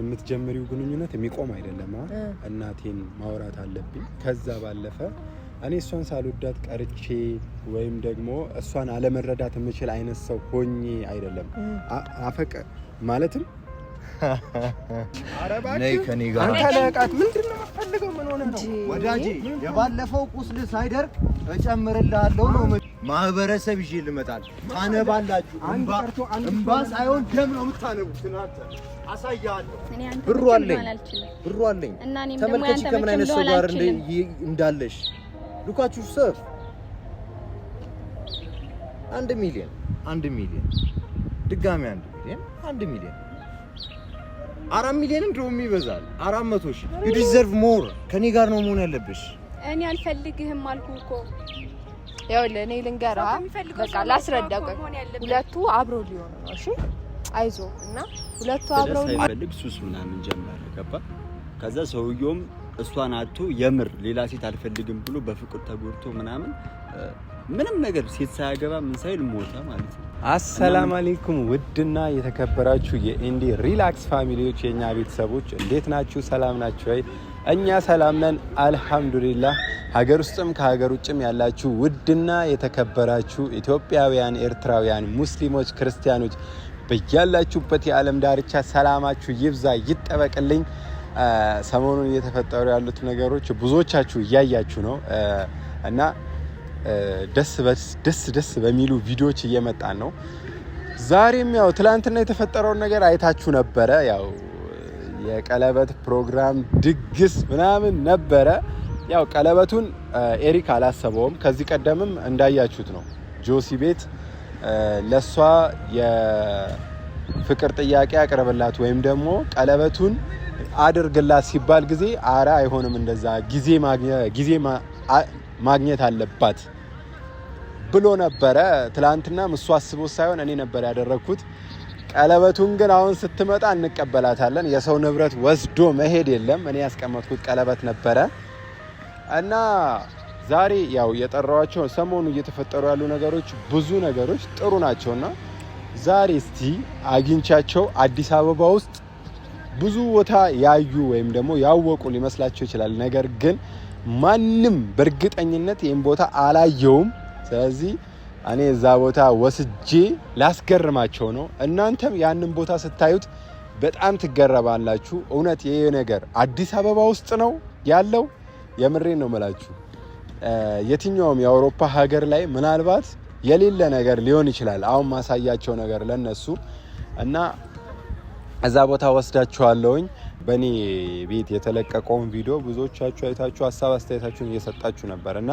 የምትጀምሪው ግንኙነት የሚቆም አይደለም። እናቴን ማውራት አለብኝ። ከዛ ባለፈ እኔ እሷን ሳልወዳት ቀርቼ ወይም ደግሞ እሷን አለመረዳት የምችል አይነት ሰው ሆኜ አይደለም። አፈቀ ማለትም ነይ ከኔ ጋር አንተ ለቃት ምንድነው የምትፈልገው? ምን ሆነ ነው ወዳጄ? የባለፈው ቁስል ሳይደርቅ እጨምርልሃለሁ ነው። ማህበረሰብ ይዤ ልመጣል። ታነባላችሁ። እንባ ሳይሆን ደም ነው የምታነቡት። እናንተ አሳያለሁ። ብሩ አለኝ። ተመልከቺ ከምን አይነት ሰው ጋር እንዳለሽ ሉካችሁ ሰፍ 1 ሚሊዮን ድጋሚ 1 ሚሊዮን 4 ሚሊዮንም ድሮም ይበዛል። 400,000 you deserve more። ከኔ ጋር ነው መሆን ያለብሽ። እኔ አልፈልግህም አልኩህ እኮ። ያው ለኔ ልንገራ በቃ ላስረዳው። ሁለቱ አብረው ሊሆኑ ነው። እሺ አይዞ እና ሁለቱ አብረው ሊፈልግ ሱስ ምናምን ጀመረ። ገባ? ከዛ ሰውየውም እሷን አጥቶ የምር ሌላ ሴት አልፈልግም ብሎ በፍቅር ተጎድቶ ምናምን ምንም ነገር ሴት ሳያገባ ምን ሳይል ሞተ ማለት ነው። አሰላም አለይኩም ውድና የተከበራችሁ የኢንዲ ሪላክስ ፋሚሊዎች የኛ ቤተሰቦች እንዴት ናችሁ? ሰላም ናችሁ ወይ? እኛ ሰላም ነን አልহামዱሊላህ። ሀገር ውስጥም ከሀገር ውጭም ያላችሁ ውድና የተከበራችሁ ኢትዮጵያውያን፣ ኤርትራውያን፣ ሙስሊሞች፣ ክርስቲያኖች በያላችሁበት የዓለም ዳርቻ ሰላማችሁ ይብዛ ይጠበቅልኝ። ሰሞኑን እየተፈጠሩ ያሉት ነገሮች ብዙዎቻችሁ እያያችሁ ነው እና ደስ በሚሉ ቪዲዮዎች እየመጣን ነው። ዛሬም ያው ትላንትና የተፈጠረውን ነገር አይታችሁ ነበረ። ያው የቀለበት ፕሮግራም ድግስ ምናምን ነበረ። ያው ቀለበቱን ኤሪክ አላሰበውም። ከዚህ ቀደምም እንዳያችሁት ነው ጆሲ ቤት ለሷ የፍቅር ጥያቄ ያቀርብላት ወይም ደግሞ ቀለበቱን አድርግላት ሲባል ጊዜ አራ አይሆንም እንደዛ ጊዜ ማግኘት አለባት ብሎ ነበረ። ትላንትና እሱ አስቦ ሳይሆን እኔ ነበር ያደረኩት። ቀለበቱን ግን አሁን ስትመጣ እንቀበላታለን። የሰው ንብረት ወስዶ መሄድ የለም። እኔ ያስቀመጥኩት ቀለበት ነበረ እና ዛሬ ያው የጠራዋቸው ሰሞኑ እየተፈጠሩ ያሉ ነገሮች ብዙ ነገሮች ጥሩ ናቸውና ዛሬ እስቲ አግኝቻቸው አዲስ አበባ ውስጥ ብዙ ቦታ ያዩ ወይም ደግሞ ያወቁ ሊመስላቸው ይችላል። ነገር ግን ማንም በእርግጠኝነት ይሄን ቦታ አላየውም። ስለዚህ እኔ እዛ ቦታ ወስጄ ላስገርማቸው ነው። እናንተም ያንን ቦታ ስታዩት በጣም ትገረባላችሁ። እውነት ይሄ ነገር አዲስ አበባ ውስጥ ነው ያለው? የምሬን ነው መላችሁ። የትኛውም የአውሮፓ ሀገር ላይ ምናልባት የሌለ ነገር ሊሆን ይችላል አሁን ማሳያቸው ነገር ለነሱ እና እዛ ቦታ ወስዳችኋለሁኝ። በኔ ቤት የተለቀቀውን ቪዲዮ ብዙዎቻችሁ አይታችሁ ሀሳብ አስተያየታችሁን እየሰጣችሁ ነበርና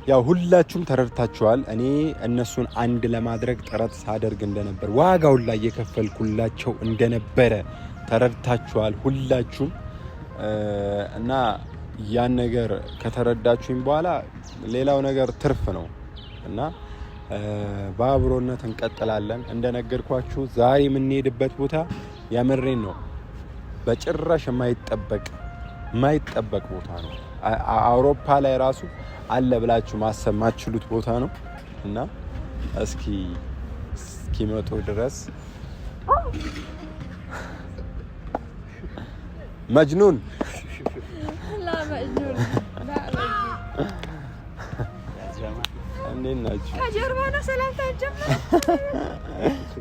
ያው ሁላችሁም ተረድታችኋል። እኔ እነሱን አንድ ለማድረግ ጥረት ሳደርግ እንደነበር ዋጋውን ላይ የከፈልኩላቸው እንደነበረ ተረድታችኋል ሁላችሁም እና ያን ነገር ከተረዳችሁኝ በኋላ ሌላው ነገር ትርፍ ነው እና በአብሮነት እንቀጥላለን። እንደነገርኳችሁ ዛሬ የምንሄድበት ቦታ የምሬን ነው በጭራሽ የማይጠበቅ ቦታ ነው። አውሮፓ ላይ ራሱ አለ ብላችሁ ማሰብ ማችሉት ቦታ ነው እና እስኪመጡ ድረስ መጅኑን እንዴት ናችሁ? ከጀርባ ነው ሰላም ታጀምር።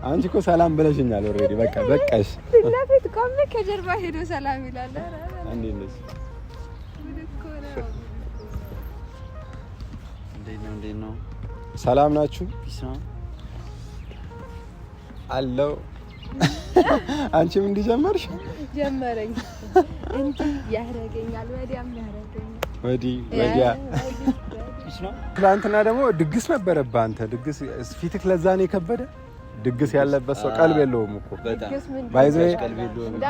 አንቺ እኮ ሰላም ብለሽኛል ኦሬዲ። በቃሽ። ለፊት ቆም ከጀርባ ሄዶ ሰላም ይላል። እንዴት ነሽ? እንዴት ነው? ሰላም ናችሁ? ፒስ ነው አለው። አንቺም እንዲጀመርሽ ጀመረኝ እንዴ ያረገኛል ወዲያም ያረገኛል ወዲያ ትላንትና ደግሞ ድግስ ነበረብህ አንተ። ድግስ ፊትክ ለዛ ነው የከበደ። ድግስ ያለበት ሰው ቀልብ የለውም እኮ ባይዘ።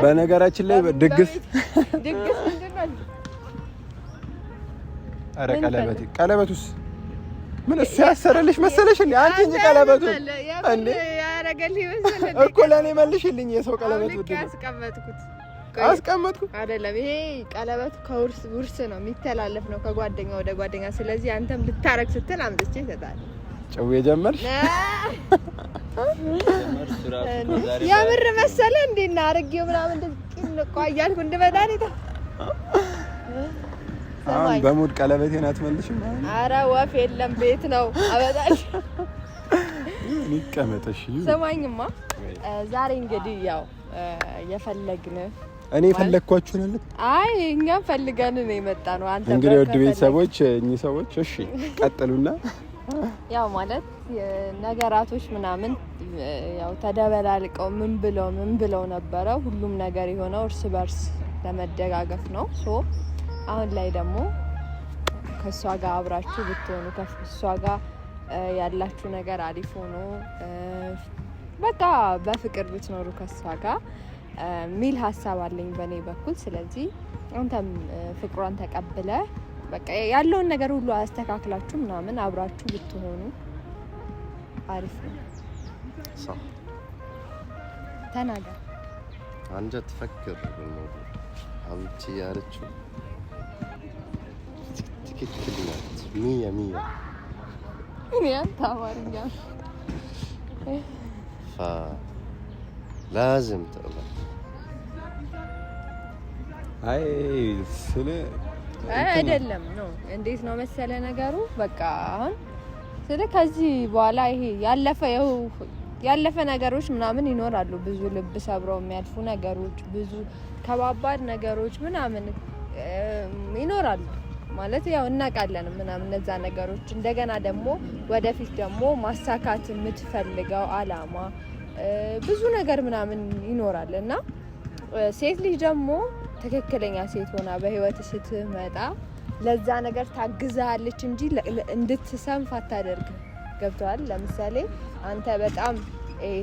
በነገራችን ላይ ድግስ ምንድነው? አረ ቀለበቱስ ምን እሱ ያሰረልሽ መሰለሽ እንዴ? አንቺ እንጂ ቀለበቱ እንዴ ያረገልኝ መሰለኝ እኮ። ለኔ መልሽልኝ። የሰው ቀለበት ውድ አስቀመጥኩ አይደለም። ይሄ ቀለበት ከውርስ ነው የሚተላለፍ ነው ከጓደኛ ወደ ጓደኛ። ስለዚህ አንተም ልታረግ ስትል አምጥቼ ይሰጣል። ጨው የጀመርሽ የምር መሰለ እንዴና አርጌው ምናምን እንደዚህ እያልኩ እንደመድኃኒት አሁን በሙድ ቀለበቴን አትመልሽም? ኧረ ወፍ የለም ቤት ነው አበጣሽ። ይቀመጥሽ። ሰማኝማ ዛሬ እንግዲህ ያው የፈለግን እኔ ፈለግኳችሁ ነው። አይ እኛም ፈልገን ነው የመጣ ነው። አንተ እንግዲህ ወድ ቤተሰቦች እኚህ ሰዎች እሺ ቀጥሉና ያው ማለት ነገራቶች ምናምን ያው ተደበላልቀው ምን ብለው ነበረ። ሁሉም ነገር የሆነው እርስ በርስ ለመደጋገፍ ነው። ሶ አሁን ላይ ደግሞ ከሷ ጋር አብራችሁ ብትሆኑ ከሷ ጋር ያላችሁ ነገር አሪፍ ሆኖ በቃ በፍቅር ብትኖሩ ከሷ ጋር ሚል ሀሳብ አለኝ በኔ በኩል። ስለዚህ አንተም ፍቅሯን ተቀብለ በቃ ያለውን ነገር ሁሉ አስተካክላችሁ ምናምን አብራችሁ ብትሆኑ አሪፍ ነው። صح ተናገር። አንተ ትፈክር بالموضوع አንቺ ያለችው ትክክል ናት። 100 እኔ አንተ አማርኛ لازم تقبل አይ ስለ አይደለም ነው እንዴት ነው መሰለ ነገሩ። በቃ አሁን ስለ ከዚህ በኋላ ይሄ ያለፈ ነገሮች ምናምን ይኖራሉ። ብዙ ልብ ሰብረው የሚያልፉ ነገሮች፣ ብዙ ከባባድ ነገሮች ምናምን ይኖራሉ ማለት ያው እናውቃለን ምናምን እነዛ ነገሮች። እንደገና ደግሞ ወደፊት ደግሞ ማሳካት የምትፈልገው አላማ ብዙ ነገር ምናምን ይኖራል እና ሴት ልጅ ደግሞ ትክክለኛ ሴት ሆና በህይወት ስትመጣ ለዛ ነገር ታግዛለች እንጂ እንድትሰንፍ አታደርግ። ገብቷል? ለምሳሌ አንተ በጣም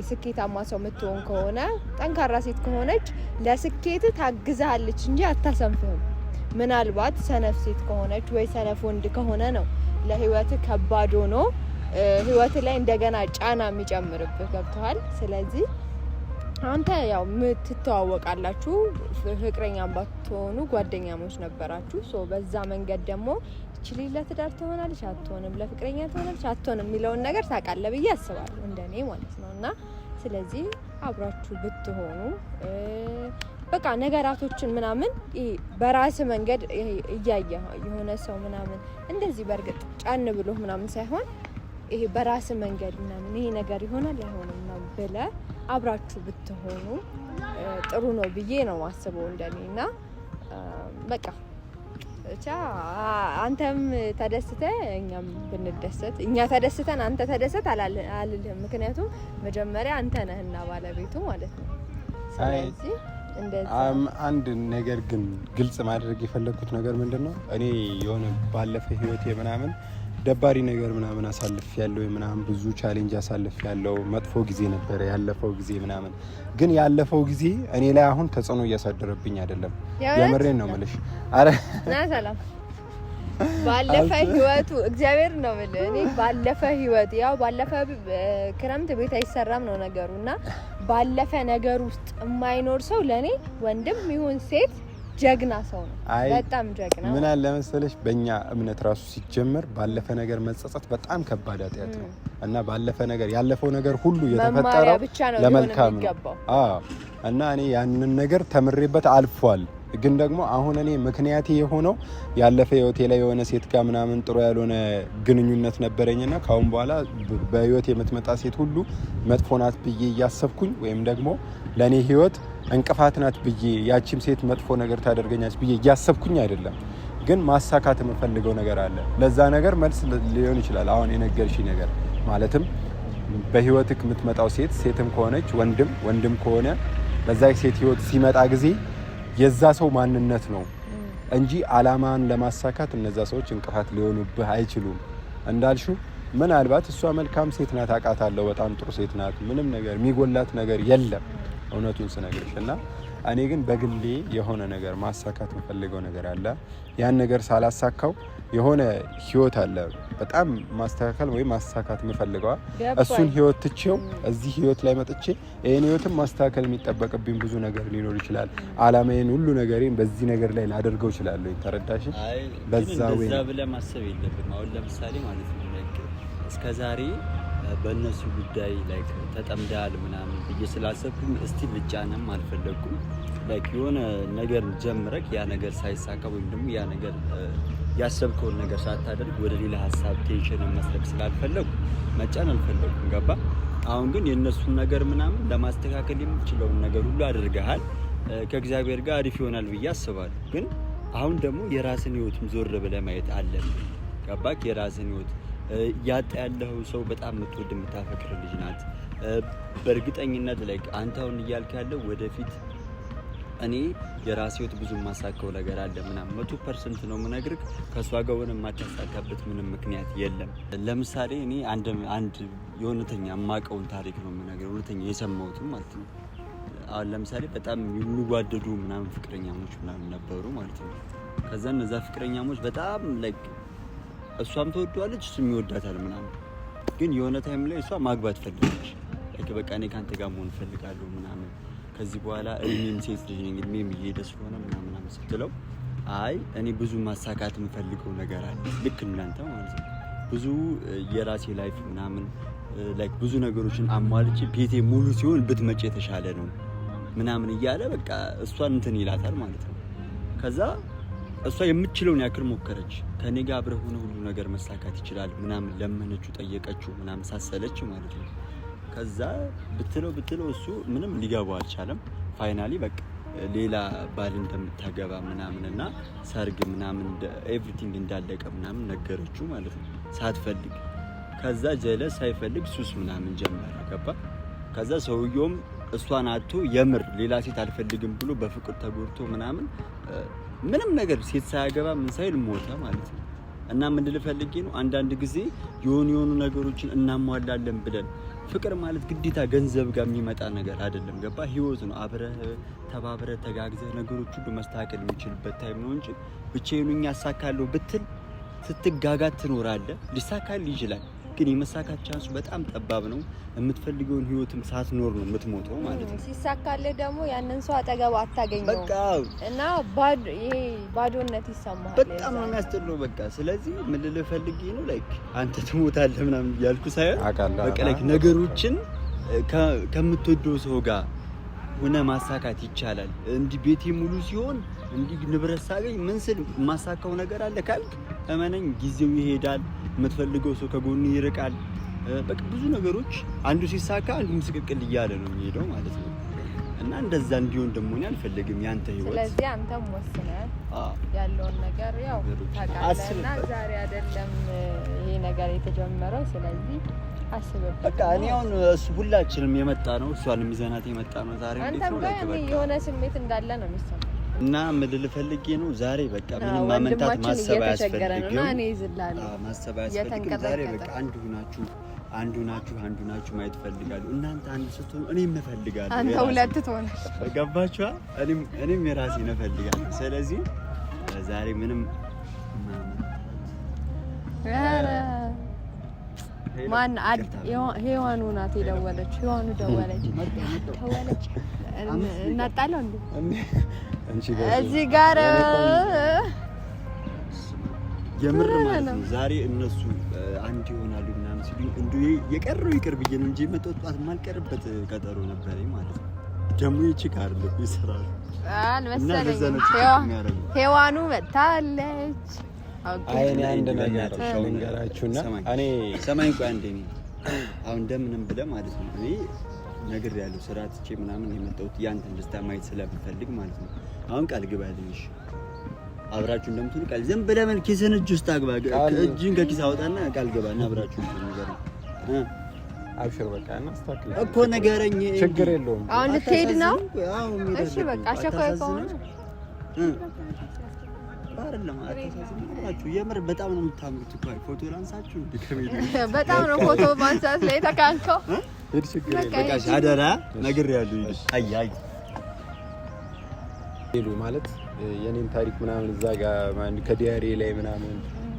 ስኬታማ ሰው የምትሆን ከሆነ ጠንካራ ሴት ከሆነች ለስኬት ታግዛለች እንጂ አታሰንፍህም። ምናልባት ሰነፍ ሴት ከሆነች ወይ ሰነፍ ወንድ ከሆነ ነው ለህይወት ከባድ ሆኖ ህይወት ላይ እንደገና ጫና የሚጨምርብህ። ገብቷል? ስለዚህ አንተ ያው ትተዋወቃላችሁ፣ ፍቅረኛም ባትሆኑ ጓደኛሞች ነበራችሁ። ሶ በዛ መንገድ ደግሞ እቺ ለትዳር ትሆናለች አትሆንም፣ ለፍቅረኛ ትሆናለች አትሆንም የሚለውን ነገር ታውቃለህ ብዬ አስባለሁ እንደኔ ማለት ነውና ስለዚህ አብራችሁ ብትሆኑ በቃ ነገራቶችን ምናምን በራስ መንገድ እያየ የሆነ ሰው ምናምን እንደዚህ በርግጥ ጫን ብሎ ምናምን ሳይሆን ይሄ በራስ መንገድ ምናምን ይሄ ነገር ይሆናል አይሆንም ነው ብለ አብራችሁ ብትሆኑ ጥሩ ነው ብዬ ነው ማስበው እንደኔና በቃ ብቻ አንተም ተደስተ እኛም ብንደሰት እኛ ተደስተን አንተ ተደሰት አልልህም። ምክንያቱም መጀመሪያ አንተ ነህና ባለቤቱ ማለት ነው። ስለዚህ አንድ ነገር ግን ግልጽ ማድረግ የፈለኩት ነገር ምንድነው እኔ የሆነ ባለፈ ህይወቴ ምናምን ደባሪ ነገር ምናምን አሳልፍ ያለው ምናምን ብዙ ቻሌንጅ አሳልፍ ያለው መጥፎ ጊዜ ነበር ያለፈው ጊዜ ምናምን። ግን ያለፈው ጊዜ እኔ ላይ አሁን ተጽዕኖ እያሳደረብኝ አይደለም። የምሬን ነው የምልሽ። አረ ና ሰላም ባለፈ ህይወቱ እግዚአብሔር ነው ማለት እኔ ባለፈ ህይወት ያው ባለፈ ክረምት ቤት አይሰራም ነው ነገሩና ባለፈ ነገር ውስጥ የማይኖር ሰው ለኔ ወንድም ይሁን ሴት ጀግና ሰው ነው። በጣም ጀግና። ምን አለ መሰለሽ በእኛ እምነት ራሱ ሲጀመር ባለፈ ነገር መጸጸት በጣም ከባድ ኃጢአት ነው እና ባለፈ ነገር ያለፈው ነገር ሁሉ የተፈጠረው ለመልካም ነው። እና እኔ ያንን ነገር ተምሬበት አልፏል። ግን ደግሞ አሁን እኔ ምክንያቴ የሆነው ያለፈ ህይወቴ ላይ የሆነ ሴት ጋር ምናምን ጥሩ ያልሆነ ግንኙነት ነበረኝና ካሁን በኋላ በህይወቴ የምትመጣ ሴት ሁሉ መጥፎ ናት ብዬ እያሰብኩኝ ወይም ደግሞ ለኔ ህይወት እንቅፋት ናት ብዬ ያቺም ሴት መጥፎ ነገር ታደርገኛለች ብዬ እያሰብኩኝ አይደለም። ግን ማሳካት የምፈልገው ነገር አለ። ለዛ ነገር መልስ ሊሆን ይችላል አሁን የነገርሽኝ ነገር። ማለትም በህይወትክ የምትመጣው ሴት ሴትም ከሆነች ወንድም ከሆነ ለዛ ሴት ህይወት ሲመጣ ጊዜ የዛ ሰው ማንነት ነው እንጂ አላማን ለማሳካት እነዛ ሰዎች እንቅፋት ሊሆኑብህ አይችሉም። እንዳልሽው ምናልባት እሷ መልካም ሴት ናት አውቃታለሁ፣ በጣም ጥሩ ሴት ናት፣ ምንም ነገር የሚጎላት ነገር የለም እውነቱን ስነግርሽ። እና እኔ ግን በግሌ የሆነ ነገር ማሳካት የምፈልገው ነገር አለ። ያን ነገር ሳላሳካው የሆነ ህይወት አለ በጣም ማስተካከል ወይ ማሳካት የምፈልገው እሱን ህይወት ትቼው እዚህ ህይወት ላይ መጥቼ ይሄን ህይወትም ማስተካከል የሚጠበቅብኝ ብዙ ነገር ሊኖር ይችላል። አላማዬን ሁሉ ነገሬን በዚህ ነገር ላይ ላደርገው እችላለሁ። ተረዳሽ? በዛ ወይ በዛ ብለ ማሰብ የለብንም። አሁን ለምሳሌ ማለት ነው እስከዛሬ በእነሱ ጉዳይ ላይክ ተጠምዳል ምናምን ብዬ ስላሰብኩኝ እስቲ ልጫንም አልፈለኩም። ላይክ የሆነ ነገር ጀምረክ ያ ነገር ሳይሳካ ወይም ደግሞ ያ ነገር ያሰብከውን ነገር ሳታደርግ ወደ ሌላ ሀሳብ ቴንሽን መስለክ ስላልፈለኩ መጫን አልፈለኩም። ገባ? አሁን ግን የእነሱን ነገር ምናምን ለማስተካከል የምችለውን ነገር ሁሉ አድርገሃል። ከእግዚአብሔር ጋር አሪፍ ይሆናል ብዬ አስባለሁ። ግን አሁን ደግሞ የራስን ህይወትም ዞር ብለህ ማየት አለብህ። ገባክ? የራስን ህይወት ያጣ ያለው ሰው በጣም የምትወድ የምታፈቅር ልጅ ናት። በእርግጠኝነት ላይ አንተ አሁን እያልክ ያለው ወደፊት እኔ የራሴ ህይወት ብዙ ማሳካው ነገር አለ ምናምን 100% ነው የምነግርህ። ከሷ ጋር ሆነ የማታሳካበት ምንም ምክንያት የለም። ለምሳሌ እኔ አንድ የእውነተኛ የማውቀውን ታሪክ ነው የምነግርህ፣ እውነተኛ የሰማሁትም ማለት ነው። አሁን ለምሳሌ በጣም የሚዋደዱ ምናምን ፍቅረኛሞች ምናምን ነበሩ ማለት ነው። ከዛ እነዛ ፍቅረኛሞች በጣም ላይክ እሷም ተወዷለች እሱም ይወዳታል ምናምን። ግን የሆነ ታይም ላይ እሷ ማግባት ፈልጋለች። ላይክ በቃ እኔ ካንተ ጋር መሆን ፈልጋለሁ ምናምን ከዚህ በኋላ እድሜም ሴት ልጅ ነኝ እድሜም እየሄደ ስለሆነ ምናምን ስትለው አይ እኔ ብዙ ማሳካት የምፈልገው ነገር አለ ልክ እናንተ ማለት ነው። ብዙ የራሴ ላይፍ ምናምን ላይክ ብዙ ነገሮችን አሟልቼ ቤቴ ሙሉ ሲሆን ብትመጪ የተሻለ ነው ምናምን እያለ በቃ እሷን እንትን ይላታል ማለት ነው። ከዛ እሷ የምትችለውን ያክል ሞከረች። ከኔ ጋር አብረህ ሆነ ሁሉ ነገር መሳካት ይችላል ምናምን ለመነችው፣ ጠየቀችው ምናምን ሳሰለች ማለት ነው። ከዛ ብትለው እሱ ምንም ሊገባው አልቻለም። ፋይናሊ በቃ ሌላ ባል እንደምታገባ ምናምንና ሰርግ ምናምን ኤቭሪቲንግ እንዳለቀ ምናምን ነገረችው ማለት ነው ሳትፈልግ። ከዛ ጀለስ ሳይፈልግ ሱስ ምናምን ጀመረ። ገባ? ከዛ ሰውየውም እሷን አጥቶ የምር ሌላ ሴት አልፈልግም ብሎ በፍቅር ተጎድቶ ምናምን ምንም ነገር ሴት ሳያገባ ምን ሳይል ሞተ ማለት ነው። እና ምን ልፈልጌ ነው አንዳንድ ጊዜ የሆኑ ነገሮችን እናሟላለን ብለን ፍቅር ማለት ግዴታ ገንዘብ ጋር የሚመጣ ነገር አይደለም። ገባ? ህይወት ነው። አብረህ ተባብረህ ተጋግዘህ ነገሮች ሁሉ መስተካከል የሚችልበት ታይም ነው እንጂ ብቻዬን ያሳካለሁ ብትል ስትጋጋት ትኖራለህ። ሊሳካልህ ይችላል ግን የመሳካት ቻንሱ በጣም ጠባብ ነው። የምትፈልገውን ህይወትም ሳትኖር ነው የምትሞተው ማለት ነው። ሲሳካልህ ደግሞ ያንን ሰው አጠገብ አታገኘው በቃ እና ባዶነት ይሰማሃል። በጣም ነው የሚያስጠላው። በቃ ስለዚህ ምን ልልህ ፈልጌ ነው ላይክ አንተ ትሞታለህ ምናምን እያልኩ ሳይሆን በቃ ላይክ ነገሮችን ከምትወደው ሰው ጋር ሆነ ማሳካት ይቻላል። እንዲህ ቤቴ ሙሉ ሲሆን እንዲህ ንብረት ሳገኝ ምን ስል ማሳካው ነገር አለ ካልክ እመነኝ ጊዜው ይሄዳል። የምትፈልገው ሰው ከጎኑ ይርቃል። በቃ ብዙ ነገሮች አንዱ ሲሳካ አንዱ ምስቅቅል እያለ ነው የሚሄደው ማለት ነው። እና እንደዛ እንዲሆን ደግሞ እኔ አልፈልግም ያንተ ህይወት። ስለዚህ አንተም ወስነህ ያለውን ነገር ያው ታውቃለህና ዛሬ አይደለም ይሄ ነገር የተጀመረው። ስለዚህ አስበበት። በቃ እኔ አሁን እሱ ሁላችንም የመጣ ነው እሷንም ይዘናት የመጣ ነው ዛሬ። አንተም ጋር የሆነ ስሜት እንዳለ ነው የሚሰማው። እና ምን ልል ፈልጌ ነው ዛሬ በቃ ምንም ማመንታት ማሰብ አያስፈልግም። እኔ ይዝላል ማሰብ አያስፈልግም። ዛሬ በቃ አንዱ ናችሁ ማየት ፈልጋለሁ። እናንተ አንድ ስትሆኑ እኔም እፈልጋለሁ። አንተ ሁለት ትሆን ገባችኋ? እኔም የራሴን እፈልጋለሁ። ስለዚህ ዛሬ ምንም ማን ሄዋኑ ናት የደወለች። ሄዋኑ ደወለች እናጣለው እንዴ እዚህ ጋር የምር ማለት ነው። ዛሬ እነሱ አንድ ይሆናሉ ምናምን ሲሉ እንዴ የቀረው ይቅር ብዬ ነው እንጂ መጠጣት ማልቀርበት ቀጠሮ ነበረኝ ማለት ነው። ደግሞ ይችካር ልኩ ይሰራል አልመሰለኝም። ሄዋኑ መጣለች። አይኔ አንድ ነገር ልንገራችሁና እኔ ሰማኝ ቆይ አንዴ ነው አሁን እንደምንም ብለህ ማለት ነው እኔ ነገር ያለው ስራ ትቼ ምናምን የመጣሁት ያንተን ደስታ ማየት ስለምፈልግ ማለት ነው። አሁን ቃል ግባልኝ እሺ? አብራችሁ እንደምትሉ ቃል ዝም ብለህ ምን ኪስን እጅ ውስጥ አግባ፣ እጅን ከኪስ አውጣና ቃል ገባና አብራችሁ ነገር አብሽር በቃ እና አስተካክል እኮ ነገረኝ። ችግር የለውም። አሁን ልትሄድ ነው? እሺ በቃ አሸኳይ ከሆነ አይደለም አታሳዝናችሁ። የምር በጣም ነው የምታምሩት እኮ ፎቶ ላንሳችሁ እንዴ ከሜዲ በጣም ነው ፎቶ ማንሳት ላይ ተካንከው። እሺ ችግር የለውም። በቃ አደራ ነግሬያለሁ። አይ ሄሉ ማለት የኔን ታሪክ ምናምን እዛ ጋር ከዲያሪ ላይ ምናምን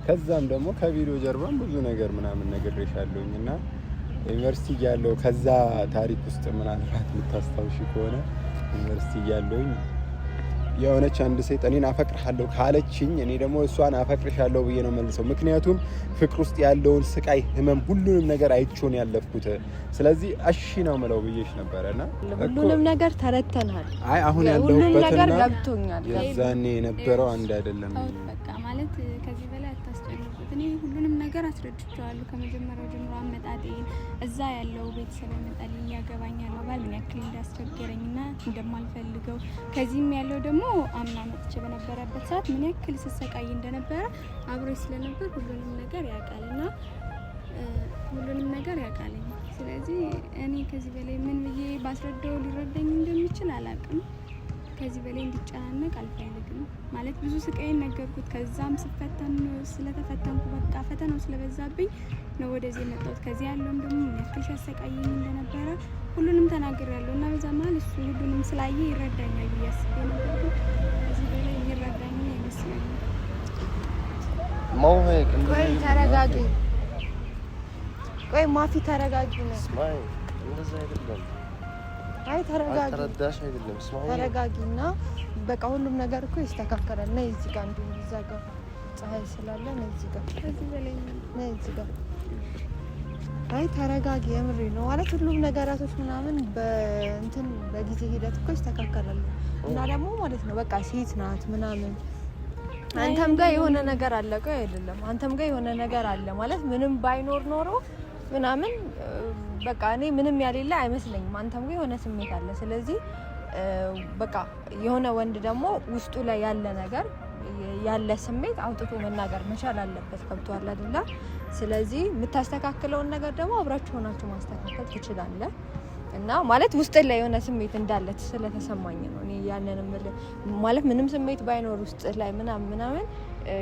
ከዛም ደግሞ ከቪዲዮ ጀርባም ብዙ ነገር ምናምን ነግሬሻለሁኝ እና ዩኒቨርሲቲ ያለው ከዛ ታሪክ ውስጥ ምናልባት የምታስታውሺ ከሆነ ዩኒቨርሲቲ ያለውኝ የሆነች አንድ ሴት እኔን አፈቅርሃለሁ ካለችኝ እኔ ደግሞ እሷን አፈቅርሻለሁ ብዬ ነው መልሰው። ምክንያቱም ፍቅር ውስጥ ያለውን ስቃይ፣ ህመም፣ ሁሉንም ነገር አይቾን ያለፍኩት። ስለዚህ እሺ ነው ምለው ብዬሽ ነበርና ሁሉንም ነገር ተረተናል። አይ አሁን ያለሁበትና ገብቶኛል። የዛኔ የነበረው አንድ አይደለም። በቃ ማለት ከዚህ በላይ አታስጨንቁት። እኔ ሁሉንም ነገር አስረድቼዋለሁ ከመጀመሪያው ጀምሮ አመጣጤን፣ እዛ ያለው ቤተሰብ ያመጣልኝ ያገባኛል ባል ምን ያክል እንዳስቸገረኝና እንደማልፈልገው፣ ከዚህም ያለው ደግሞ አምና መጥቼ በነበረበት ሰዓት ምን ያክል ስሰቃይ እንደነበረ አብሮ ስለነበር ሁሉንም ነገር ያውቃልና ሁሉንም ነገር ያውቃልኝ። ስለዚህ እኔ ከዚህ በላይ ምን ብዬ ባስረዳው ሊረዳኝ እንደሚችል አላውቅም። ከዚህ በላይ እንዲጨናነቅ አልፈልግም። ማለት ብዙ ስቃይን ነገርኩት። ከዛም ስፈተን ስለተፈተንኩ በቃ ፈተናው ስለበዛብኝ ነው ወደዚህ የመጣሁት። ከዚህ ያለውም ደግሞ ምን ያክል ሲያሰቃየኝ እንደነበረ ሁሉንም ተናግሬያለሁ እና በዛ መሀል እሱ ሁሉንም ስላየ ይረዳኛል ብዬ አስቤ ነበር። ግን ከዚህ በላይ የሚረዳኝ አይመስለኝም። ቆይ ተረጋጊ። ቆይ ማፊ ተረጋጊ ነው። ስማይ እንደዛ አይደለም። አይ ተረጋጊ። ተረዳሽ አይደለም። ስማይ ተረጋጊና በቃ ሁሉም ነገር እኮ ይስተካከላል። ነይ እዚህ ጋር እንዲሁ እዛ ጋር ፀሐይ ስላለ ነይ እዚህ ጋር ከዚህ በላይ ነይ እዚህ ጋር። አይ ተረጋጊ። የምሬ ነው ማለት ሁሉም ነገራቶች ምናምን በእንትን በጊዜ ሂደት እኮ ይስተካከላሉ። እና ደግሞ ማለት ነው በቃ ሴት ናት ምናምን አንተም ጋር የሆነ ነገር አለ። ቆይ አይደለም አንተም ጋር የሆነ ነገር አለ ማለት ምንም ባይኖር ኖሮ ምናምን በቃ እኔ ምንም ያሌለ አይመስለኝም። አንተም ጋር የሆነ ስሜት አለ። ስለዚህ በቃ የሆነ ወንድ ደግሞ ውስጡ ላይ ያለ ነገር ያለ ስሜት አውጥቶ መናገር መቻል አለበት። ገብቶሃል አይደል? ስለዚህ የምታስተካክለውን ነገር ደግሞ አብራችሁ ሆናችሁ ማስተካከል ትችላለህ። እና ማለት ውስጥ ላይ የሆነ ስሜት እንዳለ ስለተሰማኝ ነው እኔ ያንንም ማለት ምንም ስሜት ባይኖር ውስጥ ላይ ምናምን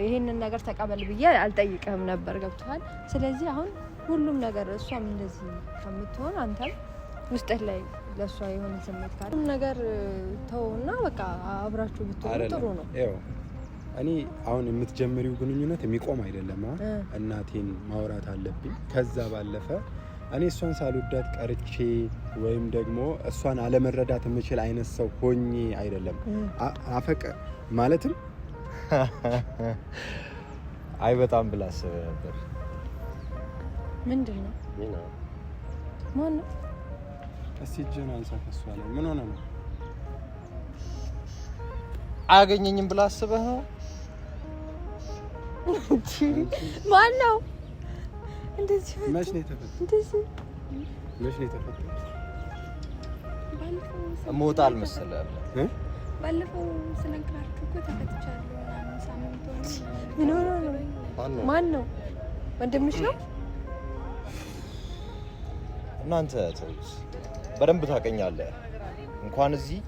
ይሄንን ነገር ተቀበል ብዬ አልጠይቅህም ነበር። ገብቶሃል? ስለዚህ አሁን ሁሉም ነገር እሷም እንደዚህ ከምትሆን አንተም ውስጥ ላይ ለሷ የሆነ ስሜት ካለ ነገር ተውና በቃ አብራችሁ ብትሆኑ ጥሩ ነው። ያው እኔ አሁን የምትጀምሪው ግንኙነት የሚቆም አይደለም። እናቴን ማውራት አለብኝ። ከዛ ባለፈ እኔ እሷን ሳልወዳት ቀርቼ ወይም ደግሞ እሷን አለመረዳት የምችል አይነት ሰው ሆኜ አይደለም። አፈቀ ማለትም አይ በጣም ብላ አስበ ነበር። ምንድን ነው ማን ነው? እስቲ እጅህን አንሳ ከሷ ላይ ምን ሆነ ነው? አያገኘኝም ብላ አስበህ ነው? ማን ነው? እንደዚህ መች ነው የተፈጠረው? እንደዚህ መች ነው የተፈጠረው? ሞታ አልመሰለህም? ባለፈው ስነግራችሁ እኮ ተፈትቻለሁ ምናምን ሳምንት ሆነ። ምን ሆነ ነው? ማን ነው? ወንድምሽ ነው? እናንተ ተውስ፣ በደንብ ታውቀኛለህ። እንኳን እዚህ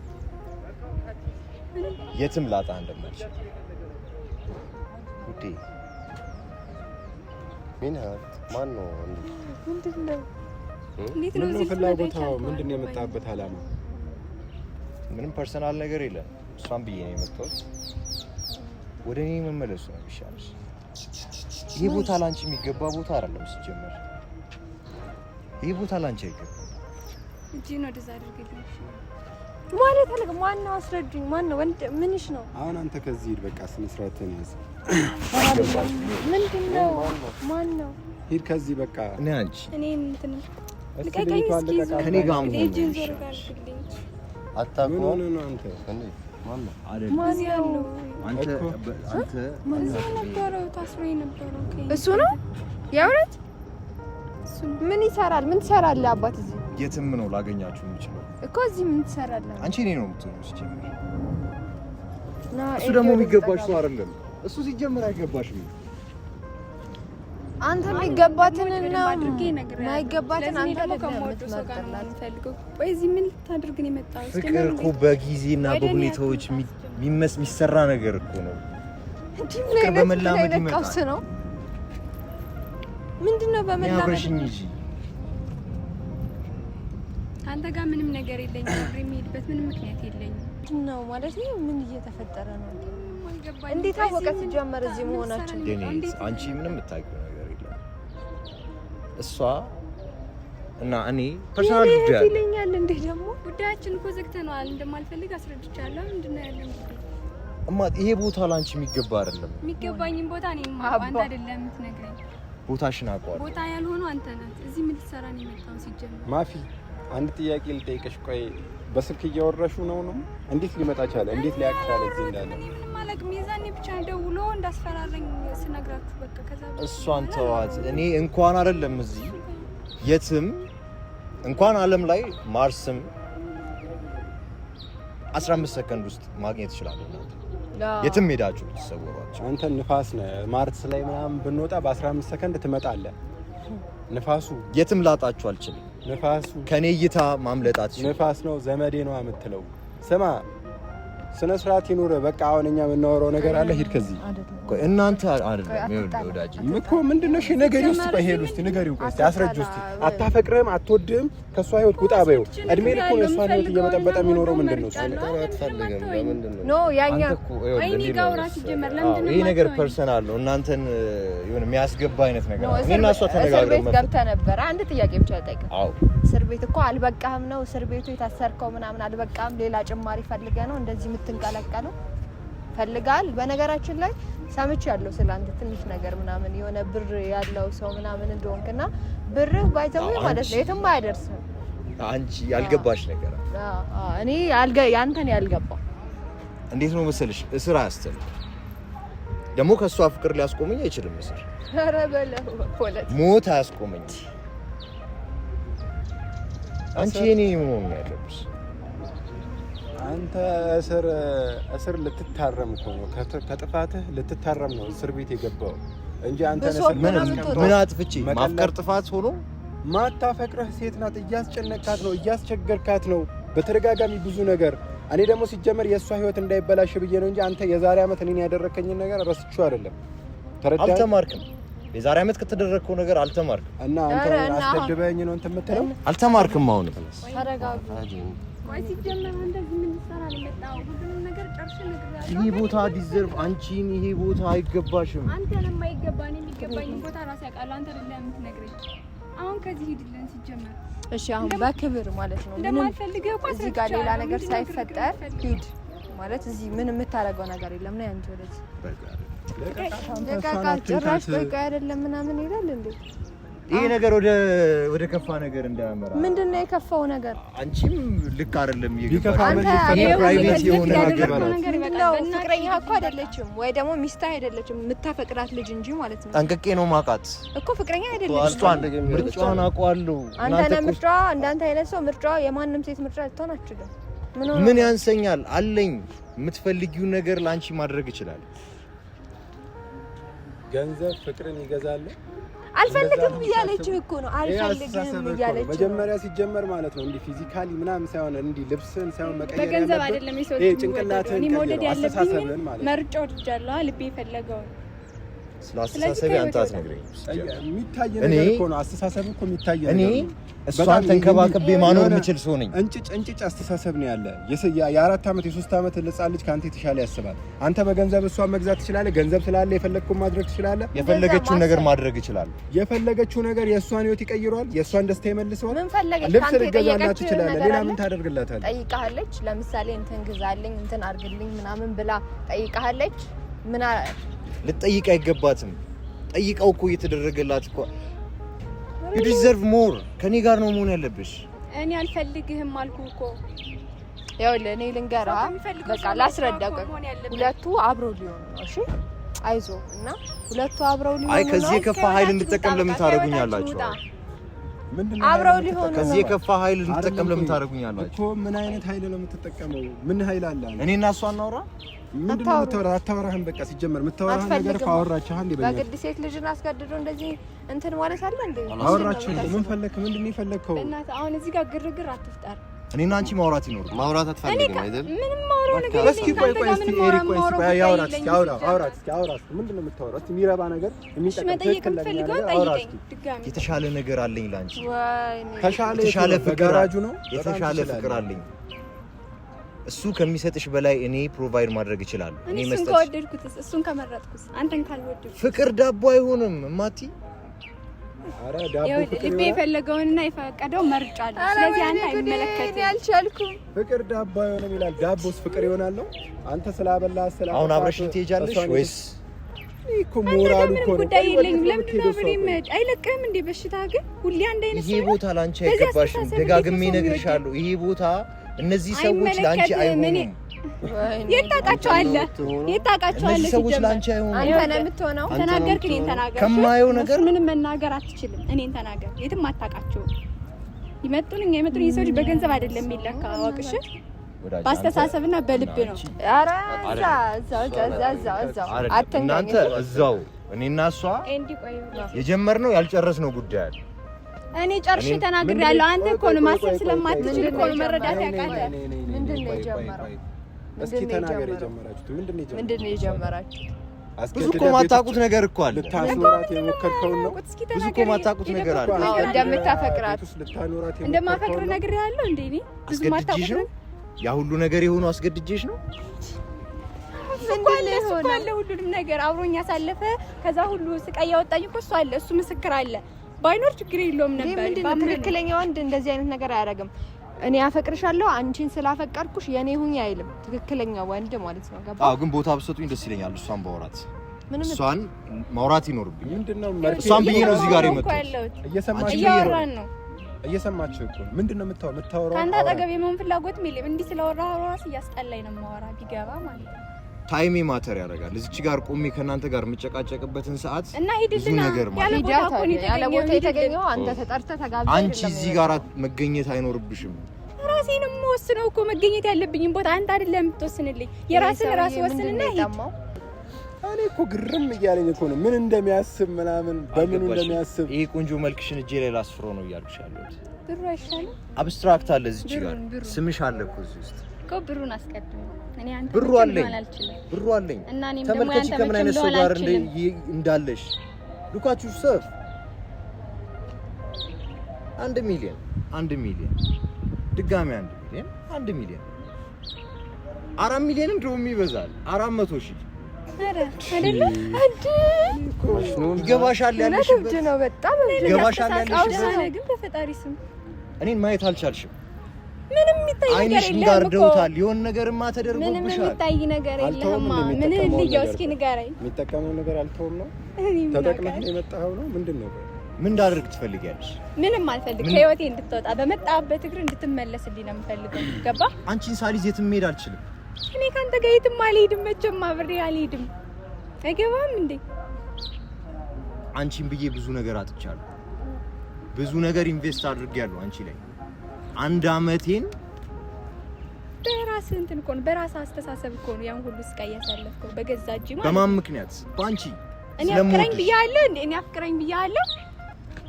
የትም ላጣ እንደማልችል ውዴ። ማን ነው? ምንድነው? እንዴት ነው እዚህ ፍላጎታው? ምንድነው የመጣበት አላማ? ምንም ፐርሰናል ነገር የለም። እሷን ብዬ ነው የመጣሁት። ወደ እኔ መመለሱ ነው የሚሻልሽ። ይሄ ቦታ ላንቺ የሚገባ ቦታ አይደለም። ሲጀመር ይሄ ቦታ ላንቺ አይገባም። እጂ ነው ደዛ አድርገኝ ማለት አለ። ማን ነው? አስረዱኝ። ማን ነው? ወንድ ምንሽ ነው? አሁን አንተ ከዚህ ሂድ፣ በቃ ስነ ስርዓትን ያዝ። ምንድነው? ማን ነው? ሂድ ከዚህ በቃ። እኔ አንቺ እኔ እንትን ልቀቀኝ እስኪ። ከኔ ጋር ምን እጂ ዞር ጋር አድርግልኝ። ምን ሆነ ነው አንተ? ማን ነው? ማን ነው? አንተ እዚህ ነበረው ታስሮ የነበረው እሱ ነው የእውነት? ምን ይሰራል? ምን ትሰራለህ አባት? እዚህ የትም ነው ላገኛችሁ የምችለው እኮ። እዚህ ምን ትሰራለህ አንቺ? እኔ ነው የምትሆነው ሲጀምር። እሱ ደግሞ የሚገባሽ ሰው አይደለም። እሱ ሲጀምር አይገባሽም። አንተ የሚገባትን እና ማይገባትን አንተ ለምትመርጥላት ፈልገው። ወይ እዚህ ምን ልታደርግ ነው የመጣው? ፍቅር እኮ በጊዜና በሁኔታዎች የሚሰራ ነገር እኮ ነው። ፍቅር በመላመድ ይመጣል ነው። ምንድነው በመላመድ? አብረሽኝ እንጂ አንተ ጋር ምንም ነገር የለኝም። አብሬ የሚሄድበት ምንም ምክንያት የለኝም ነው ማለት ነው። ምን እየተፈጠረ ነው? እንዴት አወቀ ሲጀመር እዚህ መሆናችን? አንቺ ምንም የምታውቂው ነገር የለም። እሷ እና እኔ ፐርሰናል ጉዳይ ይለኛል እንዴ? ደግሞ ጉዳያችን እኮ ዘግተነዋል። እንደማልፈልግ አስረድቻለሁ። ምንድነው ያለው? ይሄ ቦታ ላንቺ የሚገባ አይደለም። የሚገባኝን ቦታ እኔ ማውቀው አንተ አይደለም የምትነግረኝ። ቦታሽን አውቀዋለሁ። ቦታ ያልሆነው አንተ ነህ። እዚህ ምን ልትሰራ ነው የመጣው? ሲጀምር ማፊ አንድ ጥያቄ ልጠይቅሽ። ቆይ በስልክ እያወራሹ ነው? እንዴት ሊመጣ ቻለ? እንዴት ሊያውቅ ቻለ እዚህ እንዳለ? ምንም ማለት ሚዛኔ ብቻ ደውሎ እንዳስፈራረኝ ስነግራችሁ በቃ ከዛ እሷን ተዋት። እኔ እንኳን አይደለም እዚህ የትም እንኳን ዓለም ላይ ማርስም 15 ሰከንድ ውስጥ ማግኘት ይችላል። የትም ሄዳችሁ ተሰውሯቸው። አንተ ንፋስ ነህ። ማርስ ላይ ምናምን ብንወጣ በ15 ሰከንድ ትመጣለህ። ንፋሱ የትም ላጣችሁ አልችልም። ንፋሱ ከኔ እይታ ማምለጣት ንፋስ ነው። ዘመዴ ነው የምትለው። ስማ ስነ ስርዓት ይኑር። በቃ አሁን እኛ የምናወራው ነገር አለ። ሂድ ከዚህ። ቆይ እናንተ አይደለም ይኸውልህ ወዳጅ እኮ ምንድነው? እሺ ንገሪው እስቲ። ቆይ ሄዱ እስቲ ንገሪው። ቆይ እስቲ አስረጁ እስቲ። አታፈቅርህም፣ አትወድህም፣ ከሷ ህይወት ውጣ በይው። እድሜ ልኩ ነው እሷን ህይወት እየበጠበጠ የሚኖረው ምንድነው? አትፈልግም። ለምንድን ነው? ኖ ያኛ ይሄ ነገር ፐርሰናል ነው። እናንተን የሆነ የሚያስገባ አይነት ነገር ነው። እኔና እሷ ተነጋግረን ገብተህ ነበር። አንድ ጥያቄ ብቻ ልጠይቅህ። አዎ እስር ቤት እኮ አልበቃህም ነው? እስር ቤቱ የታሰርከው ምናምን አልበቃህም? ሌላ ጭማሪ ፈልገህ ነው እንደዚህ የምትንቀለቀለው? ፈልጋል። በነገራችን ላይ ሰምቻለሁ ስላንተ ትንሽ ነገር ምናምን የሆነ ብር ያለው ሰው ምናምን እንደሆንክና ብርህ ባይተው ማለት ነው የትም አይደርስም። አንቺ ያልገባሽ ነገር እኔ ያንተን ያልገባው እንዴት ነው መሰለሽ? እስር አያስተምር ደግሞ ከሷ ፍቅር ሊያስቆመኝ አይችልም። እስር ኧረ በለው ፖለቲካ ሞት አያስቆመኝ። አንቺ እኔ ምን ያለብሽ? አንተ እስር ልትታረም እኮ ነው። ከጥፋትህ ልትታረም ነው እስር ቤት የገባው እንጂ አንተ ምን አጥፍቼ ማፍቀር ጥፋት ሆኖ? ማታፈቅረህ ሴት ናት። እያስጨነቃት ነው፣ እያስቸገርካት ነው በተደጋጋሚ ብዙ ነገር። እኔ ደግሞ ሲጀመር የእሷ ህይወት እንዳይበላሽ ብዬ ነው እንጂ አንተ የዛሬ ዓመት እኔን ያደረከኝን ነገር ረስቼው አይደለም። ተረዳኸኝ? አልተማርክም። የዛሬ ዓመት ከተደረከው ነገር አልተማርክም እና አንተ አስደድበኝ ነው እንትን የምትለው። አልተማርክም። አሁን ተረጋጋ። ቆይ ሲጀመር እንደዚህ ምን ልትሰራ ነው የመጣው? ሁሉንም ነገር ጨርሼ ነግሬሃለሁ። ይሄ ቦታ ዲዘርቭ አንቺን ይሄ ቦታ አይገባሽም። አንተንም አይገባኝ። የሚገባኝን ቦታ ራስ ያውቃል። አንተ አይደለም የምትነግረኝ። አሁን ከዚህ ሂድልን ሲጀመር። እሺ አሁን በክብር ማለት ነው እንደማልፈልግህ እኮ እዚህ ጋር ሌላ ነገር ሳይፈጠር ሂድ ማለት እዚህ ምን የምታረገው ነገር የለም ነው ያንተ ወደዚህ በቃ ጭራሽ በቃ አይደለም ምናምን ይላል እንዴ? ይሄ ነገር ወደ ከፋ ነገር እንዳያመራ። ምንድነው የከፋው ነገር? አንቺም ልክ አይደለም ይከፋ ፕራይቬት የሆነ ነገር ነው። ፍቅረኛ እኮ አይደለችም ወይ ደግሞ ሚስትህ አይደለችም፣ የምታፈቅራት ልጅ እንጂ ማለት ነው። ጠንቅቄ ነው ማውቃት እኮ ፍቅረኛ አይደለችም። ምርጫዋን አውቀዋለሁ። አንተ ምርጫዋ እንዳንተ አይነት ሰው ምርጫዋ የማንም ሴት ምርጫ ልትሆን አትችልም። ምን ያንሰኛል? አለኝ። የምትፈልጊውን ነገር ላንቺ ማድረግ ይችላል። ገንዘብ ፍቅርን ይገዛል። አልፈልግም እያለችህ እኮ ነው። አልፈልግም እያለችህ መጀመሪያ ሲጀመር ማለት ነው እንዲህ ፊዚካሊ ምናምን ሳይሆን እንዲህ ልብስን ሳይሆን መቀየር ያለበት በገንዘብ አይደለም። የሰው ልጅ ጭንቅላትን መውደድ ያለብኝ መርጫው ልጃለሁ። ልቤ የፈለገው ስላስተሳሰብ አንተ አትነግረኝ። የሚታይ ነገር እኮ ነው። አስተሳሰብ እኮ የሚታይ ነገር ነው። እሷን ተንከባከቤ ማኖር የምችል ሰው ነኝ። እንጭጭ አስተሳሰብ ነው ያለ። የ4 ዓመት የ3 ዓመት ህፃን ልጅ ካንተ የተሻለ ያስባል። አንተ በገንዘብ እሷን መግዛት ትችላለህ። ገንዘብ ስላለ የፈለግከውን ማድረግ ትችላለህ። የፈለገችውን ነገር ማድረግ ይችላል። የፈለገችው ነገር የእሷን ህይወት ይቀይረዋል። የእሷን ደስታ ይመልሰዋል። ምን ፈለገች? ልብስ ልትገዛላት ትችላለህ። ሌላ ምን ታደርግላታለህ? ጠይቃለች። ለምሳሌ እንትን ግዛልኝ፣ እንትን አድርግልኝ ምናምን ብላ ጠይቃለች። ምን ልትጠይቅ አይገባትም። ጠይቀው እኮ እየተደረገላት እኮ you deserve more። ከኔ ጋር ነው መሆን ያለብሽ። እኔ አልፈልግህም አልኩ እኮ። ይኸውልህ እኔ ልንገርህ፣ በቃ ላስረዳህ። ሁለቱ አብረው ሊሆኑ ነው። እሺ አይዞህ። እና ሁለቱ አብረው ሊሆኑ ነው። አይ ከዚህ የከፋ ኃይል እንድጠቀም ለምን ታደርጉኛላችሁ? አብረው ሊሆኑ ነው። ከዚህ የከፋ ኃይል እንድጠቀም ለምን ታደርጉኛላችሁ? እኮ ምን አይነት ኃይል ነው የምትጠቀመው? ምን ኃይል አለ? እኔና እሷ እናውራ። ምንድነው የምታወራው? አታወራህም። በቃ ሲጀመር የምታወራው ነገር ካወራችሁ አንዴ በግድ ሴት ልጅን አስገድዶ እንደዚህ እንትን ማለት አለ እንዴ? አወራችሁ። ምን ፈለክ? ምንድነው የፈለከው? እናት አሁን እዚህ ጋር ግርግር አትፍጠር። እኔና አንቺ ማውራት ይኖር። ማውራት አትፈልግም አይደል? ምንም ማውራት ነገር እስኪ ቆይ እስኪ ኤሪክ ቆይ እስኪ ያውራት እስኪ አውራት እስኪ አውራት። ምንድነው የምታወራው? እስኪ የሚረባ ነገር የሚጠቅም ትክክል ነገር አውራት እስኪ። የተሻለ ነገር አለኝ ላንቺ። ወይኔ የተሻለ ፍቅር ነው። የተሻለ ፍቅር አለኝ። እሱ ከሚሰጥሽ በላይ እኔ ፕሮቫይድ ማድረግ እችላለሁ። እኔ መስጠት ከወደድኩትስ እሱን ከመረጥኩስ አንተን ካልወደድኩ ፍቅር ዳቦ አይሆንም እማቲ። አረ ዳቦ ፍቅር ልቤ የፈለገውንና የፈቀደው መርጫለሁ። ስለዚህ አንተ አይመለከትም። ያልቻልኩም ፍቅር ዳቦ አይሆንም ይላል። ዳቦስ ፍቅር ይሆናል ነው? አንተ ስላበላ አሁን አብረሽኝ ትሄጃለሽ ወይስ? እኮ ሞራሉ እኮ ጉዳይ የለኝም። ለምን ነው ብሬ መድ አይለቅህም እንዴ? በሽታ ግን ሁሌ አንድ አይነት ይሄ ቦታ ላንቺ አይገባሽም። ደጋግሜ እነግርሻለሁ። ይሄ ቦታ እነዚህ ሰዎች ላንቺ አይሆኑም። የታውቃቸዋለህ እነዚህ ሰዎች ላንቺ አይሆኑም። አንተ ነው የምትሆነው። ተናገርክ፣ እኔን ተናገር። ከማየው ነገር ምንም መናገር አትችልም። እኔን ተናገር። የትም አታውቃቸውም። ይመጡኝ ሰዎች በገንዘብ አይደለም የሚለካ አዋቅሽ፣ በአስተሳሰብና በልብ ነው። ኧረ እዛው እናንተ እዛው እኔና እሷ የጀመርነው ያልጨረስነው ጉዳይ አለ። እኔ ጨርሼ ተናግሬያለሁ። አንተ እኮ ነው ማሰብ ስለማትችል እኮ ነው መረዳት ያቃተህ። ምንድን ነው የጀመረው? እስኪ ተናገር። የጀመራችሁት ምንድን ነው የጀመራችሁት? ብዙ እኮ ማታውቁት ነገር እኮ አለ። ልታኖራት የሞከርከው ነው። ብዙ እኮ ማታውቁት ነገር አለ። እንደምታፈቅራት እንደማፈቅር ነግሬሃለሁ። እንዴ እኔ ብዙ ማታውቁት ነው። ያ ሁሉ ነገር የሆነው አስገድጄሽ ነው። እሱ አለ ሁሉንም ነገር አብሮኝ ያሳለፈ ከዛ ሁሉ ስቃይ ያወጣኝ እኮ እሱ አለ። እሱ ምስክር አለ። ባይኖር ችግር የለውም ነበር። ትክክለኛ ወንድ እንደዚህ አይነት ነገር አያደርግም። እኔ አፈቅርሻለሁ አንቺን ስላፈቀርኩሽ የኔ ሁኚ አይልም። ትክክለኛ ወንድ ማለት ነው። ገባ? አዎ፣ ግን ቦታ ብትሰጡኝ ደስ ይለኛል። እሷን ባወራት እሷን ማውራት ይኖርብኝ። ምንድነው እሷን ብዬ ነው እዚህ ጋር የመጣሁት። እያወራን ነው። እየሰማችሁ እኮ ምንድነው የምታወራው? ካንተ አጠገብ የመሆን ፍላጎት የለም። እንዲህ ስለወራህ ራስ እያስጠላኝ ነው የማወራ ቢገባ ማለት ነው። ታይሜ ማተር ያደርጋል። እዚች ጋር ቆሜ ከናንተ ጋር የምጨቃጨቅበትን ሰዓት እና ሂድልና ያለ ቦታ የተገኘው አንተ ተጠርተህ ተጋብዘህ አንቺ እዚህ ጋር መገኘት አይኖርብሽም። ራሴንም ወስነው እኮ መገኘት ያለብኝን ቦታ አንተ አይደለም የምትወስንልኝ። የራስን ራስ ወስንና ሂድ። እኔ እኮ ግርም እያለኝ እኮ ነው ምን እንደሚያስብ ምናምን በምን እንደሚያስብ። ይሄ ቆንጆ መልክሽን እጄ ላይ ላስፍሮ ነው እያልኩሽ ያለሁት። ብሩ አይሻልም? አብስትራክት አለ እዚች ጋር ስምሽ አለ እኮ እዚህ ውስጥ እኮ ብሩን አስቀድም። እኔ አንተ ብሩ አለኝ እና እኔም ደግሞ ተመልከቺ ከምን አይነት ሰው ጋር እንዳለሽ ሉካችሁ ሰፍ 1 ሚሊዮን ድጋሚ 1 ሚሊዮን 4 ሚሊዮንም ድሮም ይበዛል 400,000 አረ አይደለ አንተ ይገባሻል ያለሽበት ነው። በጣም ይገባሻል ያለሽበት ግን በፈጣሪ ስም እኔን ማየት አልቻልሽም። ምንም የሚታይ ነገር አይንሽ የለም ጋር እኮ ደውታል። የሆነ ነገርማ ተደርጎብሻል። ምንም የሚታይ ነገር የለህማ። ምን ልየው እስኪ ንገረኝ። የሚጠቀመው ነገር አልተውም ነው ተጠቅመህ ነው የመጣኸው ነው ምንድነው? ምን እንዳደርግ ትፈልጊያለሽ? ምንም አልፈልግ። ከህይወቴ እንድትወጣ በመጣበት እግር እንድትመለስልኝ ነው የምፈልገው። ገባ? አንቺን ሳልይዝ የትም መሄድ አልችልም። እኔ ካንተ ጋር የትም አልሄድም። መቼም አብሬ አልሄድም። አይገባም እንዴ? አንቺን ብዬ ብዙ ነገር አጥቻለሁ። ብዙ ነገር ኢንቨስት አድርጌያለሁ አንቺ ላይ 1 አመቴን በራስህ እንትን እኮ ነው፣ በራስህ አስተሳሰብ እኮ ነው ያን ሁሉ ስቃይ ያሳለፍከው በገዛ እጅ ማለት። በማን ምክንያት? ባንቺ። እኔ አፍቅረኝ ብያለሁ እንዴ? እኔ አፍቅረኝ ብያለሁ?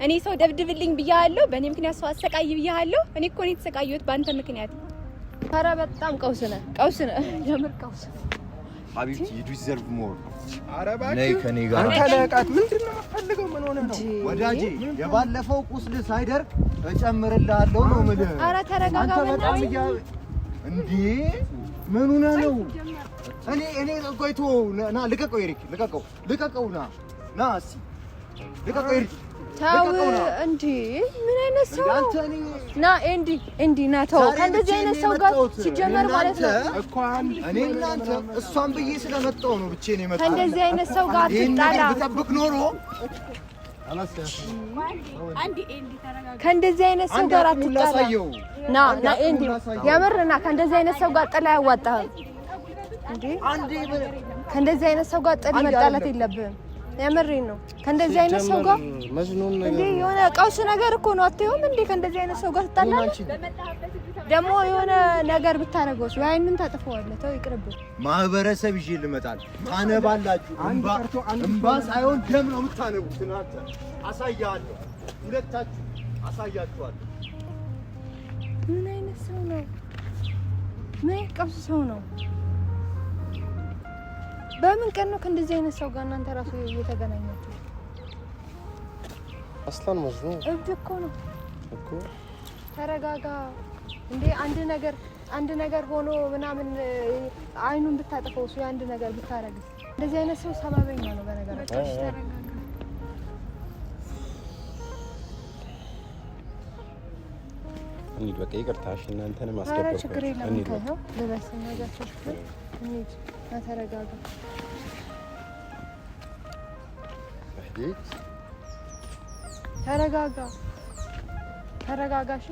እኔ ሰው ደብድብልኝ ብያለሁ? በእኔ ምክንያት ሰው አሰቃይ ብያለሁ? እኔ እኮ ነው የተሰቃየሁት በአንተ ምክንያት። ኧረ በጣም ቀውስ ነህ የምር ቀውስ። ሀቢብቲ you deserve more። ኧረ እባክህ ነይ ከኔ ጋር። አንተ ለቃት ምንድነው የምትፈልገው? ምን ሆነህ ነው ወዳጄ? የባለፈው ቁስል ሳይደርቅ እጨምርልሃለሁ ነው የምልህ። ኧረ ተረጋጋ። አንተ በጣም እንዴ ምን ሆነህ ነው? እኔ ቆይቶ ና ልቀቀው፣ ኤሪክ ልቀቀው፣ ና እስኪ ልቀቀው ኤሪክ። ተው እንዴ! ምን አይነት ሰው ና እንዲ ና ተው። ከእንደዚህ አይነት ሰው ጋር ሲጀመር ማለት ነው እኮ እኔ እናንተ እሷን ብዬ ስለመጣሁ ነው ብቻዬን የመጣሁት። ከእንደዚህ አይነት ሰው ጋር ትጣላ ብጠብቅ ኖሮ ከእንደዚህ አይነት ሰው ጋር አትጣላ። ና እንዲ የምር ና። ከእንደዚህ አይነት ሰው ጋር ጥላ ያዋጣሃል እንዴ? ከእንደዚህ አይነት ሰው ጋር ጥል መጣላት የለብህም። የምሬን ነው። ከእንደዚህ አይነት ሰው ጋር መዝኑን ነገር እንዴ የሆነ ቀውስ ነገር እኮ ነው። አትየውም እንዴ? ከእንደዚህ አይነት ሰው ጋር ትጣላለህ። ደግሞ የሆነ ነገር ብታረገውስ ወይ አይኑን ታጥፈዋለህ። ተው ይቅርብህ። ማህበረሰብ ይዤ ልመጣል። ታነባላችሁ። እንባ ሳይሆን ደም ነው የምታነቡት እናንተ። አሳያለሁ፣ ሁለታችሁ አሳያችኋለሁ። ምን አይነት ሰው ነው? ምን አይነት ቀውስ ሰው ነው? በምን ቀን ነው ከእንደዚህ አይነት ሰው ጋር እናንተ ራሱ እየተገናኛችሁ? አስላን መዝኑ እብድ እኮ ነው እኮ። ተረጋጋ እንዴ! አንድ ነገር ሆኖ ምናምን አይኑን ብታጠፈው እሱ አንድ ነገር ብታረግስ? እንደዚህ አይነት ሰው ሰበበኛ ነው በነገራችን። እንሂድ በቃ ይቅርታ። እሺ እናንተንም ኧረ አስደበርኩ። ችግር የለም ከይኸው ልበስና ጃኬት እንሂድ። ተረጋጋ። ተረጋጋ። ተረጋጋሽ